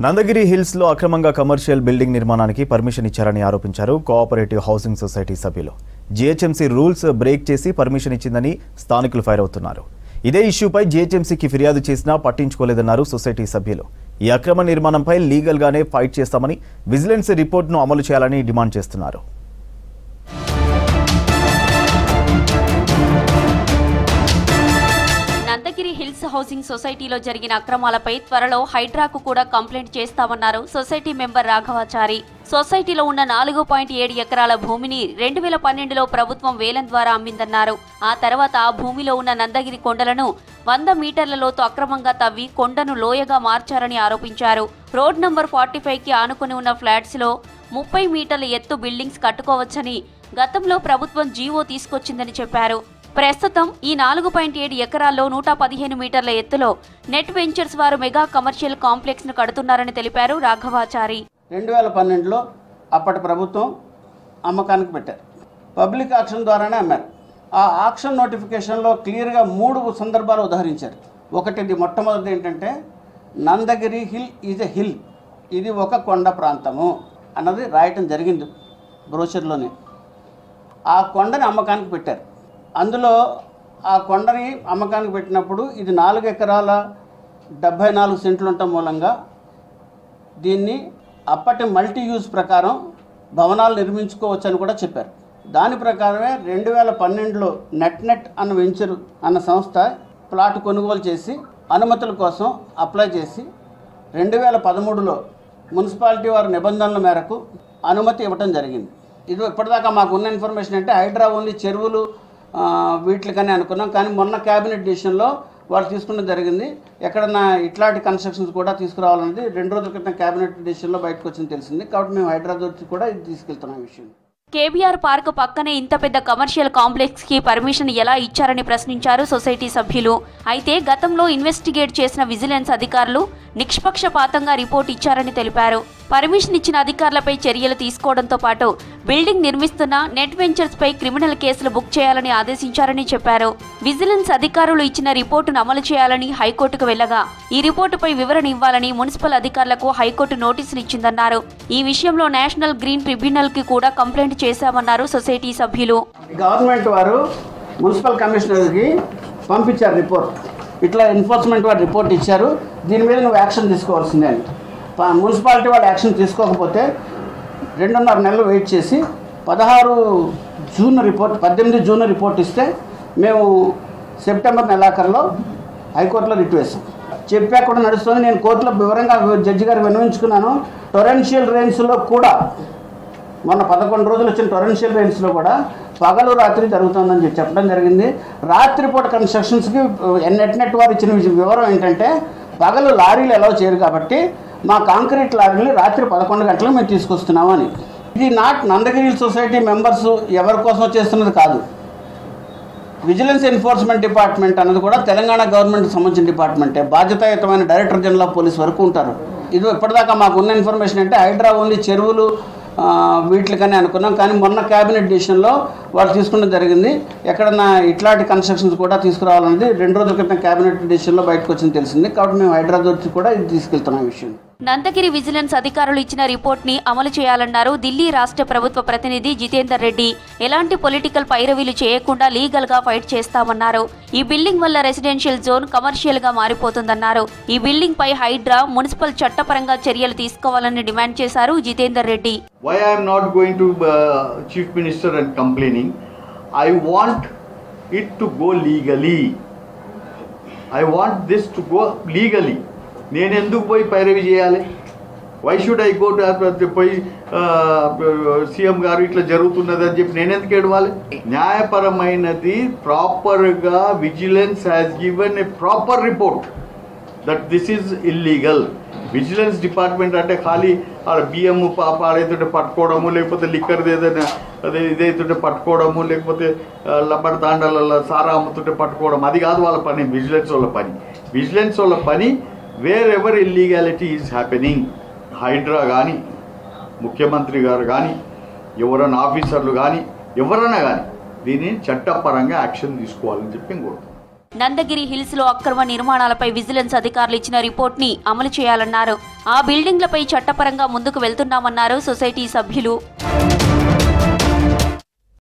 Nandagiri hills లో అక్రమంగా commercial building నిర్మాణానికి పర్మిషన్ ఇచ్చారని ఆరోపించారు కోఆపరేటివ్ హౌసింగ్ సొసైటీ సభ్యులు. జీహెచ్ఎంసీ రూల్స్ బ్రేక్ చేసి పర్మిషన్ ఇచ్చిందని స్థానికులు ఫైర్ అవుతున్నారు. ఇదే ఇష్యూపై జీహెచ్ఎంసీకి ఫిర్యాదు చేసినా పట్టించుకోలేదన్నారు సొసైటీ సభ్యులు. ఈ అక్రమ నిర్మాణంపై లీగల్ గానే ఫైట్ చేస్తామని, విజిలెన్స్ రిపోర్ట్ను అమలు చేయాలని డిమాండ్ చేస్తున్నారు. నందగిరి హిల్స్ హౌసింగ్ సొసైటీలో జరిగిన అక్రమాలపై త్వరలో హైడ్రాకు కూడా కంప్లైంట్ చేస్తామన్నారు సొసైటీ మెంబర్ రాఘవాచారి. సొసైటీలో ఉన్న 4.7 ఎకరాల భూమిని 2012లో ప్రభుత్వం వేలం ద్వారా అమ్మిందన్నారు. ఆ తర్వాత ఆ భూమిలో ఉన్న నందగిరి కొండలను 100 మీటర్ల లోతు అక్రమంగా తవ్వి కొండను లోయగా మార్చారని ఆరోపించారు. రోడ్ నంబర్ 45కి ఆనుకుని ఉన్న ఫ్లాట్స్ లో 30 మీటర్ల ఎత్తు బిల్డింగ్స్ కట్టుకోవచ్చని గతంలో ప్రభుత్వం జీవో తీసుకొచ్చిందని చెప్పారు. ప్రస్తుతం ఈ 4.7 ఎకరాల్లో 115 మీటర్ల ఎత్తులో నెట్ వెంచర్స్ వారు మెగా కమర్షియల్ కాంప్లెక్స్ ను కడుతున్నారని తెలిపారు రాఘవాచారి. 2012లో అప్పటి ప్రభుత్వం అమ్మకానికి పెట్టారు. పబ్లిక్ ఆక్షన్ ద్వారానే అమ్మారు. ఆ ఆక్షన్ నోటిఫికేషన్లో క్లియర్గా 3 సందర్భాలు ఉదాహరించారు. ఒకటిది మొట్టమొదటిది ఏంటంటే Nandagiri hill is a hill, ఇది ఒక కొండ ప్రాంతము అన్నది రాయటం జరిగింది బ్రోషర్లోనే. ఆ కొండని అమ్మకానికి పెట్టారు. అందులో ఆ కొండని అమ్మకానికి పెట్టినప్పుడు ఇది 4 ఎకరాల 74 సెంట్లు ఉండటం మూలంగా దీన్ని అప్పటి మల్టీ యూజ్ ప్రకారం భవనాలు నిర్మించుకోవచ్చు అని కూడా చెప్పారు. దాని ప్రకారమే 2012లో నెట్ అన్న వెంచర్ అన్న సంస్థ ప్లాట్ కొనుగోలు చేసి అనుమతుల కోసం అప్లై చేసి 2013లో మున్సిపాలిటీ వారి నిబంధనల మేరకు అనుమతి ఇవ్వటం జరిగింది. ఇది ఇప్పటిదాకా మాకు ఉన్న ఇన్ఫర్మేషన్ అంటే హైడ్రా ఓన్లీ చెరువులు వీటికని అనుకున్నాం. కానీ మొన్న క్యాబినెట్ డిసిషన్లో వాళ్ళు తీసుకున్నది జరిగింది. ఎక్కడన్నా ఇట్లాంటి కన్స్ట్రక్షన్స్ కూడా తీసుకురావాలన్నది 2 రోజుల క్రితం క్యాబినెట్ డిసిషన్లో బయటకు వచ్చింది తెలిసింది. కాబట్టి మేము హైదరాబాద్ కూడా ఇది తీసుకెళ్తున్నాం విషయం. కేబీఆర్ పార్క్ పక్కనే ఇంత పెద్ద కమర్షియల్ కాంప్లెక్స్ కి పర్మిషన్ ఎలా ఇచ్చారని ప్రశ్నించారు సొసైటీ సభ్యులు. అయితే గతంలో ఇన్వెస్టిగేట్ చేసిన విజిలెన్స్ అధికారులు నిష్పక్షపాతంగా రిపోర్ట్ ఇచ్చారని తెలిపారు. పర్మిషన్ ఇచ్చిన అధికారులపై చర్యలు తీసుకోవడంతో పాటు బిల్డింగ్ నిర్మిస్తున్న నెట్ వెంచర్స్ పై క్రిమినల్ కేసులు బుక్ చేయాలని ఆదేశించారని చెప్పారు. విజిలెన్స్ అధికారులు ఇచ్చిన రిపోర్టును అమలు చేయాలని హైకోర్టుకు వెళ్లగా ఈ రిపోర్టుపై వివరణ ఇవ్వాలని మున్సిపల్ అధికారులకు హైకోర్టు నోటీసులు ఇచ్చిందన్నారు. ఈ విషయంలో నేషనల్ గ్రీన్ ట్రిబ్యునల్ కి కూడా కంప్లైంట్ చేశామన్నారు సొసైటీ సభ్యులు. గవర్నమెంట్ వారు మున్సిపల్ కమిషనర్కి పంపించారు రిపోర్ట్. ఇట్లా ఎన్ఫోర్స్మెంట్ వారు రిపోర్ట్ ఇచ్చారు, దీని మీద నువ్వు యాక్షన్ తీసుకోవాల్సిందే అని. మున్సిపాలిటీ వాళ్ళు యాక్షన్ తీసుకోకపోతే 2.5 నెలలు వెయిట్ చేసి 18 జూన్ రిపోర్ట్ ఇస్తే మేము సెప్టెంబర్ నెలాఖరులో హైకోర్టులో రిట్ వేసాం. చెప్పా కూడా నడుస్తుంది. నేను కోర్టులో వివరంగా జడ్జి గారు విన్నవించుకున్నాను. టొరెన్షియల్ రెయిన్స్లో కూడా మొన్న 11 రోజులు వచ్చిన టొరెన్షియల్ రెయిన్స్లో కూడా పగలు రాత్రి జరుగుతుందని చెప్పడం జరిగింది. రాత్రిపూట కన్స్ట్రక్షన్స్కి నెట్ వారు ఇచ్చిన వివరం ఏంటంటే పగలు లారీలు ఎలా చేయరు కాబట్టి మా కాంక్రీట్ లారీలు రాత్రి 11 గంటలకు మేము తీసుకొస్తున్నాము అని. ఇది నందగిరి సొసైటీ మెంబర్స్ ఎవరి కోసం చేస్తున్నది కాదు. విజిలెన్స్ ఎన్ఫోర్స్మెంట్ డిపార్ట్మెంట్ అన్నది కూడా తెలంగాణ గవర్నమెంట్కి సంబంధించిన డిపార్ట్మెంటే. బాధ్యతాయుతమైన డైరెక్టర్ జనరల్ ఆఫ్ పోలీస్ వరకు ఉంటారు. ఇది ఇప్పటిదాకా మాకు ఉన్న ఇన్ఫర్మేషన్ అంటే హైడ్రా ఓన్లీ చెరువులు వీటికని అనుకున్నాం. కానీ మొన్న క్యాబినెట్ డిసిషన్లో వాళ్ళు తీసుకున్నది జరిగింది. ఎక్కడన్నా ఇట్లాంటి కన్స్ట్రక్షన్స్ కూడా తీసుకురావాలన్నది 2 రోజుల క్రితం క్యాబినెట్ డిసిషన్లో బయటకు వచ్చింది తెలిసింది. కాబట్టి మేము హైదరాబాద్ కూడా ఇది తీసుకెళ్తున్నాం విషయం. నందగిరి విజిలెన్స్ అధికారులు ఇచ్చిన రిపోర్ట్ ని అమలు చేయాలన్నారు ఢిల్లీ రాష్ట్ర ప్రభుత్వ ప్రతినిధి జితేందర్ రెడ్డి. ఎలాంటి పొలిటికల్ పైరవీలు చేయకుండా లీగల్ గా ఫైట్ చేస్తామన్నారు. ఈ బిల్డింగ్ వల్ల రెసిడెన్షియల్ జోన్ కమర్షియల్ గా మారిపోతుందన్నారు. ఈ బిల్డింగ్ పై హైడ్రా మున్సిపల్ చట్టపరంగా చర్యలు తీసుకోవాలని డిమాండ్ చేశారు Jitender Reddy. Why I am not going to Chief Minister and complaining? I want it to go legally. I want this to go legally. నేను ఎందుకు పోయి పైరవి చేయాలి? Why should I go to పోయి సీఎం గారు ఇట్లా జరుగుతున్నది అని చెప్పి నేను ఎందుకు ఏడవాలి? న్యాయపరమైనది ప్రాపర్గా vigilance has given a proper report that this is illegal. Vigilance department అంటే ఖాళీ బియ్యము పాడైతుంటే పట్టుకోవడము, లేకపోతే లిక్కర్ ఏదైనా అదే ఇదైతుంటే పట్టుకోవడము, లేకపోతే లబ్బర్ తాండాల సారా అమ్ముతుంటే పట్టుకోవడం, అది కాదు వాళ్ళ పని. విజిలెన్స్ వాళ్ళ పని wherever illegality is happening, HYDRAA కానీ ముఖ్యమంత్రి గారు కానీ ఎవరైనా ఆఫీసర్లు కానీ ఎవరైనా కానీ దీన్ని చట్టపరంగా యాక్షన్ తీసుకోవాలని చెప్పి కోరుతున్నాను. నందగిరి హిల్స్ లో అక్రమ నిర్మాణాలపై విజిలెన్స్ అధికారులు ఇచ్చిన రిపోర్ట్ ని అమలు చేయాలన్నారు. ఆ బిల్డింగ్లపై చట్టపరంగా ముందుకు వెళ్తున్నామన్నారు సొసైటీ సభ్యులు.